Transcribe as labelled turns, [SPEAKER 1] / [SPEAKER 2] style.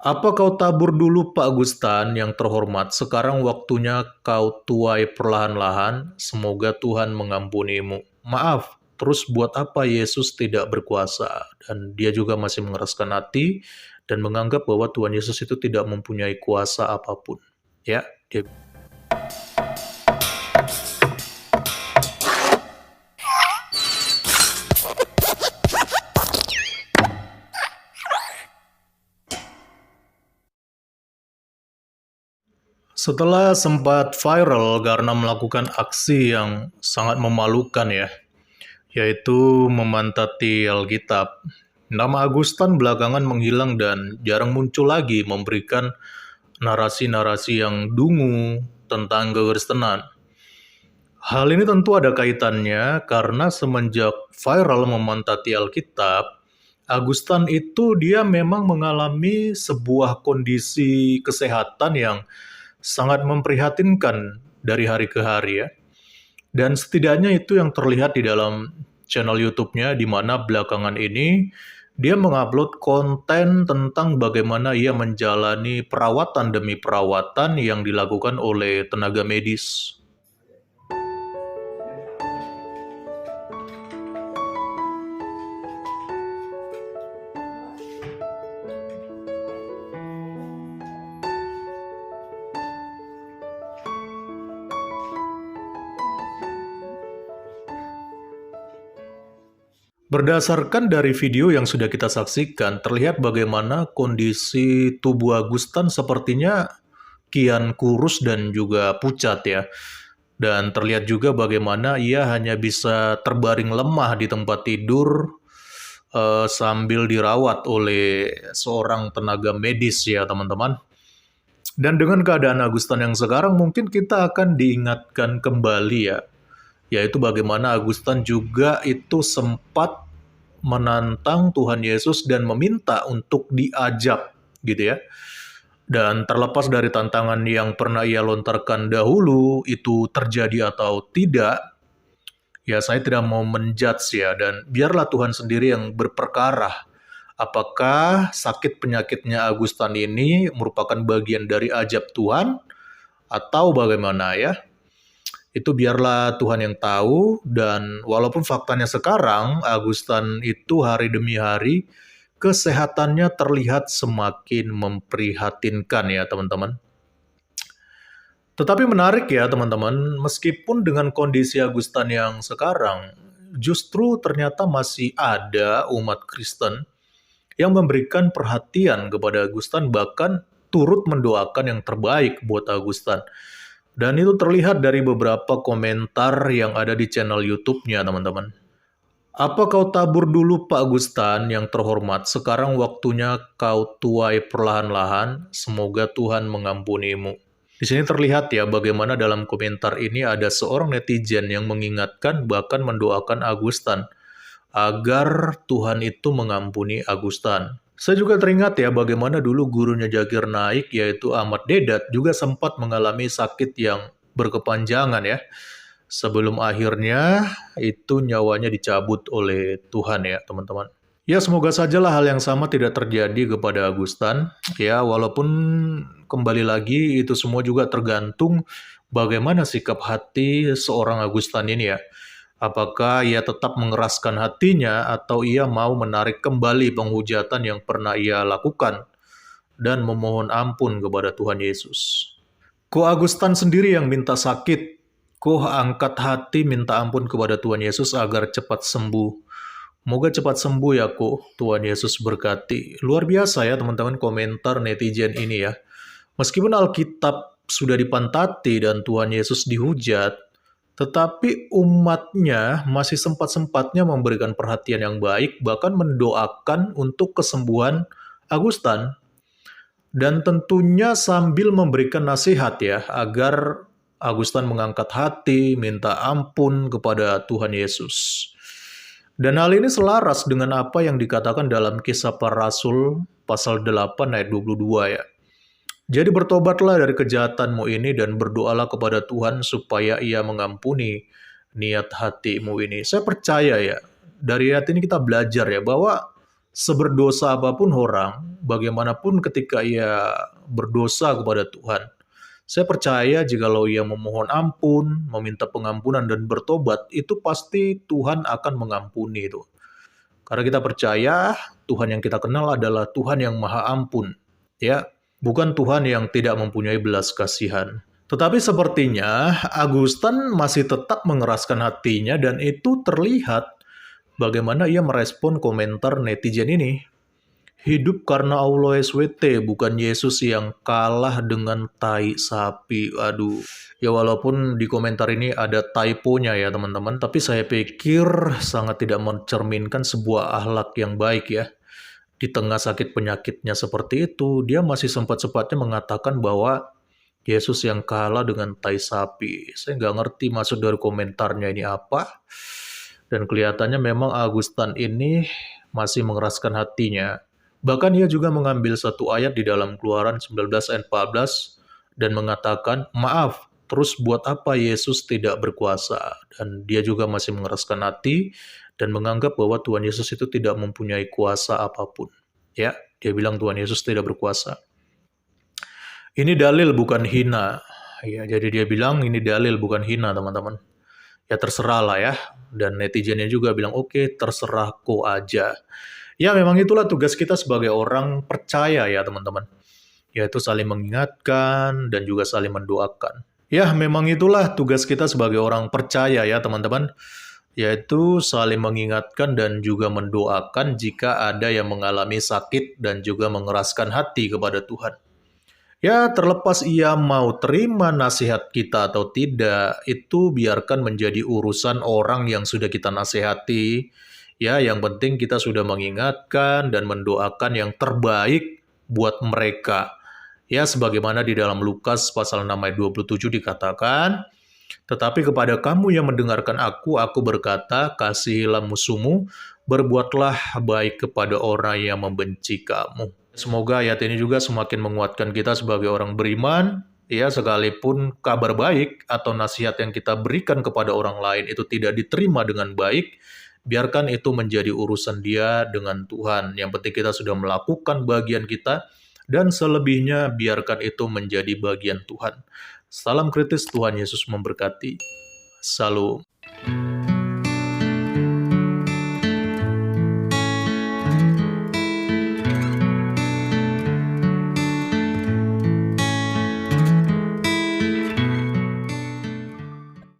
[SPEAKER 1] Apa kau tabur dulu Pak Gustan yang terhormat, sekarang waktunya kau tuai perlahan-lahan, semoga Tuhan mengampunimu. Maaf, terus buat apa Yesus tidak berkuasa? Dan dia juga masih mengeraskan hati dan menganggap bahwa Tuhan Yesus itu tidak mempunyai kuasa apapun. Ya, dia. Setelah sempat viral karena melakukan aksi yang sangat memalukan ya, yaitu memantati Alkitab. Nama Agustan belakangan menghilang dan jarang muncul lagi memberikan narasi-narasi yang dungu tentang kekristenan. Hal ini tentu ada kaitannya karena semenjak viral memantati Alkitab, Agustan itu dia memang mengalami sebuah kondisi kesehatan yang sangat memprihatinkan dari hari ke hari ya. Dan setidaknya itu yang terlihat di dalam channel YouTube-nya, di mana belakangan ini dia mengupload konten tentang bagaimana ia menjalani perawatan demi perawatan yang dilakukan oleh tenaga medis. Berdasarkan dari video yang sudah kita saksikan, terlihat bagaimana kondisi tubuh Agustan sepertinya kian kurus dan juga pucat ya. Dan terlihat juga bagaimana ia hanya bisa terbaring lemah di tempat tidur sambil dirawat oleh seorang tenaga medis ya teman-teman. Dan dengan keadaan Agustan yang sekarang mungkin kita akan diingatkan kembali ya, yaitu bagaimana Agustan juga itu sempat menantang Tuhan Yesus dan meminta untuk diajak gitu ya. Dan terlepas dari tantangan yang pernah ia lontarkan dahulu itu terjadi atau tidak, ya saya tidak mau menjudge ya, dan biarlah Tuhan sendiri yang berperkara. Apakah sakit penyakitnya Agustan ini merupakan bagian dari ajab Tuhan atau bagaimana ya? Itu biarlah Tuhan yang tahu, dan walaupun faktanya sekarang Agustan itu hari demi hari kesehatannya terlihat semakin memprihatinkan ya teman-teman. Tetapi menarik ya teman-teman, meskipun dengan kondisi Agustan yang sekarang, justru ternyata masih ada umat Kristen yang memberikan perhatian kepada Agustan, bahkan turut mendoakan yang terbaik buat Agustan. Dan itu terlihat dari beberapa komentar yang ada di channel YouTube-nya, teman-teman. Apa kau tabur dulu Pak Agustan yang terhormat, sekarang waktunya kau tuai perlahan-lahan, semoga Tuhan mengampunimu. Di sini terlihat ya bagaimana dalam komentar ini ada seorang netizen yang mengingatkan bahkan mendoakan Agustan agar Tuhan itu mengampuni Agustan. Saya juga teringat ya bagaimana dulu gurunya Zakir Naik yaitu Ahmad Dedat juga sempat mengalami sakit yang berkepanjangan ya. Sebelum akhirnya itu nyawanya dicabut oleh Tuhan ya teman-teman. Ya semoga sajalah hal yang sama tidak terjadi kepada Agustan. Ya walaupun kembali lagi itu semua juga tergantung bagaimana sikap hati seorang Agustan ini ya. Apakah ia tetap mengeraskan hatinya atau ia mau menarik kembali penghujatan yang pernah ia lakukan dan memohon ampun kepada Tuhan Yesus. Ko Agustan sendiri yang minta sakit, ko angkat hati minta ampun kepada Tuhan Yesus agar cepat sembuh. Moga cepat sembuh ya ko, Tuhan Yesus berkati. Luar biasa ya teman-teman komentar netizen ini ya. Meskipun Alkitab sudah dipantati dan Tuhan Yesus dihujat, tetapi umatnya masih sempat-sempatnya memberikan perhatian yang baik, bahkan mendoakan untuk kesembuhan Agustan. Dan tentunya sambil memberikan nasihat ya, agar Agustan mengangkat hati, minta ampun kepada Tuhan Yesus. Dan hal ini selaras dengan apa yang dikatakan dalam Kisah Para Rasul pasal 8 ayat 22 ya. Jadi bertobatlah dari kejahatanmu ini dan berdoalah kepada Tuhan supaya ia mengampuni niat hatimu ini. Saya percaya ya, dari ayat ini kita belajar ya bahwa seberdosa apapun orang, bagaimanapun ketika ia berdosa kepada Tuhan, saya percaya jikalau ia memohon ampun, meminta pengampunan dan bertobat, itu pasti Tuhan akan mengampuni itu. Karena kita percaya Tuhan yang kita kenal adalah Tuhan yang Maha Ampun, ya, bukan Tuhan yang tidak mempunyai belas kasihan. Tetapi sepertinya Augustan masih tetap mengeraskan hatinya dan itu terlihat bagaimana ia merespon komentar netizen ini. Hidup karena Allah SWT, bukan Yesus yang kalah dengan tai sapi. Aduh, ya walaupun di komentar ini ada typonya ya teman-teman, tapi saya pikir sangat tidak mencerminkan sebuah akhlak yang baik ya. Di tengah sakit penyakitnya seperti itu, dia masih sempat-sempatnya mengatakan bahwa Yesus yang kalah dengan tai sapi. Saya nggak ngerti maksud dari komentarnya ini apa. Dan kelihatannya memang Augustan ini masih mengeraskan hatinya. Bahkan ia juga mengambil satu ayat di dalam Keluaran 19 ayat 14 dan mengatakan, maaf, terus buat apa Yesus tidak berkuasa? Dan dia juga masih mengeraskan hati dan menganggap bahwa Tuhan Yesus itu tidak mempunyai kuasa apapun. Ya, dia bilang Tuhan Yesus tidak berkuasa. Ini dalil bukan hina. Ya, jadi dia bilang ini dalil bukan hina, teman-teman. Ya terserah lah ya. Dan netizennya juga bilang, oke, terserah kau aja. Ya memang itulah tugas kita sebagai orang percaya ya teman-teman. Yaitu saling mengingatkan dan juga saling mendoakan. Ya memang itulah tugas kita sebagai orang percaya ya teman-teman. Yaitu saling mengingatkan dan juga mendoakan jika ada yang mengalami sakit dan juga mengeraskan hati kepada Tuhan. Ya, terlepas ia mau terima nasihat kita atau tidak, itu biarkan menjadi urusan orang yang sudah kita nasihati. Ya, yang penting kita sudah mengingatkan dan mendoakan yang terbaik buat mereka. Ya, sebagaimana di dalam Lukas pasal 6 ayat 27 dikatakan, tetapi kepada kamu yang mendengarkan aku berkata, kasihilah musuhmu, berbuatlah baik kepada orang yang membenci kamu. Semoga ayat ini juga semakin menguatkan kita sebagai orang beriman, ya sekalipun kabar baik atau nasihat yang kita berikan kepada orang lain itu tidak diterima dengan baik, biarkan itu menjadi urusan dia dengan Tuhan. Yang penting kita sudah melakukan bagian kita, dan selebihnya biarkan itu menjadi bagian Tuhan. Salam kritis, Tuhan Yesus memberkati. Salam.